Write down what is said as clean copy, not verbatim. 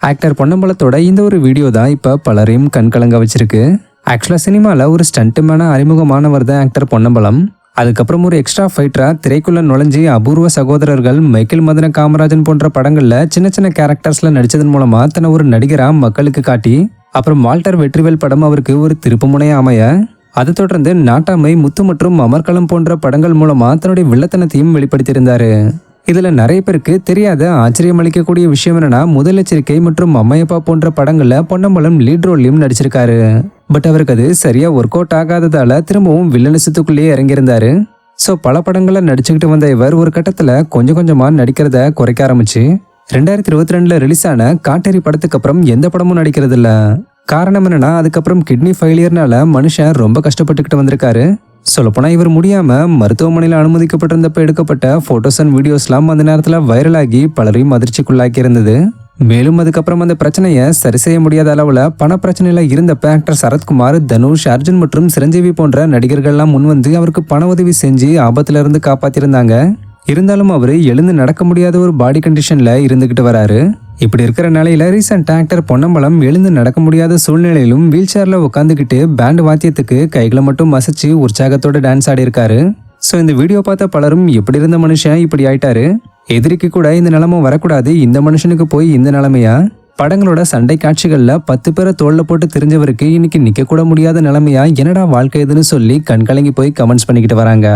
Actor பொன்னம்பலத்தோட இந்த ஒரு video தான் இப்ப பலரையும் கண்கலங்க வச்சிருக்கு. ஆக்சுவலா சினிமால ஒரு ஸ்டண்ட்மேனா அறிமுகமானவர் தான் ஆக்டர் பொன்னம்பலம். அதுக்கப்புறம் ஒரு எக்ஸ்ட்ரா ஃபைட்டரா திரைக்குள்ள நுழைஞ்சி அபூர்வ சகோதரர்கள், மைக்கேல் மதன காமராஜன் போன்ற படங்கள்ல சின்ன சின்ன கேரக்டர்ஸ்ல நடிச்சதன் மூலமா தன்னை ஒரு நடிகரா மக்களுக்கு காட்டி, அப்புறம் வால்டர் வெற்றிவேல் படம் அவருக்கு ஒரு திருப்புமுனையா அமைய, அதை தொடர்ந்து நாட்டாமை, முத்து மற்றும் அமர்க்களம் போன்ற படங்கள் மூலமா தன்னுடைய வில்லத்தனத்தையும் வெளிப்படுத்தியிருந்தாரு. இதுல நிறைய பேருக்கு தெரியாத ஆச்சரியம் அளிக்கக்கூடிய விஷயம் என்னன்னா, முதல் எச்சரிக்கை மற்றும் அம்மையப்பா போன்ற படங்கள்ல பொன்னம்பலம் லீட் ரோல்லையும் நடிச்சிருக்காரு. பட் அவருக்கு அது சரியா ஒர்க் அவுட் ஆகாததால திரும்பவும் வில்லனிசத்துக்குள்ளேயே இறங்கியிருந்தாரு. ஸோ பல படங்கள்ல நடிச்சுக்கிட்டு வந்த இவர் ஒரு கட்டத்துல கொஞ்சம் கொஞ்சமா நடிக்கிறத குறைக்க ஆரம்பிச்சு 2022 ரிலீஸ் ஆன காட்டேரி படத்துக்கு அப்புறம் எந்த படமும் நடிக்கிறது இல்ல. காரணம் என்னன்னா, அதுக்கப்புறம் கிட்னி ஃபெயிலியர்னால மனுஷன் ரொம்ப கஷ்டப்பட்டுக்கிட்டு வந்திருக்காரு. சொல்லப்போனா இவர் முடியாம மருத்துவமனையில் அனுமதிக்கப்பட்டிருந்தப்ப எடுக்கப்பட்ட போட்டோஸ் அண்ட் வீடியோஸ்லாம் அந்த நேரத்துல வைரல் ஆகி பலரையும் அதிர்ச்சிக்குள்ளாக்கி இருந்தது. மேலும் அதுக்கப்புறம் அந்த பிரச்சனையை சரி செய்ய முடியாத அளவுல பண பிரச்சனையில இருந்தப்ப ஆக்டர் சரத்குமார், தனுஷ், அர்ஜுன் மற்றும் சிரஞ்சீவி போன்ற நடிகர்கள்லாம் முன்வந்து அவருக்கு பண உதவி செஞ்சு ஆபத்துல இருந்து காப்பாத்திருந்தாங்க. இருந்தாலும் அவரு எழுந்து நடக்க முடியாத ஒரு பாடி கண்டிஷன்ல இருந்துகிட்டு வராரு. இப்படி இருக்கிற நிலையில ரீசெண்ட் ஆக்டர் பொன்னம்பலம் எழுந்து நடக்க முடியாத சூழ்நிலையிலும் வீல் சேர்ல உட்காந்துக்கிட்டு பேண்ட் வாத்தியத்துக்கு கைகளை மட்டும் மசிச்சு உற்சாகத்தோட டான்ஸ் ஆடி இருக்காரு. ஸோ இந்த வீடியோ பார்த்த பலரும் எப்படி இருந்த மனுஷன் இப்படி ஆயிட்டாரு, எதிரிக்கு கூட இந்த நிலைமை வரக்கூடாது, இந்த மனுஷனுக்கு போய் இந்த நிலைமையா, படங்களோட சண்டை காட்சிகள்ல 10 பேரை தோல்ல போட்டு தெரிஞ்சவருக்கு இன்னைக்கு நிக்க கூட முடியாத நிலைமையா, என்னடா வாழ்க்கை இதுன்னு சொல்லி கண்கலங்கி போய் கமெண்ட்ஸ் பண்ணிக்கிட்டு வராங்க.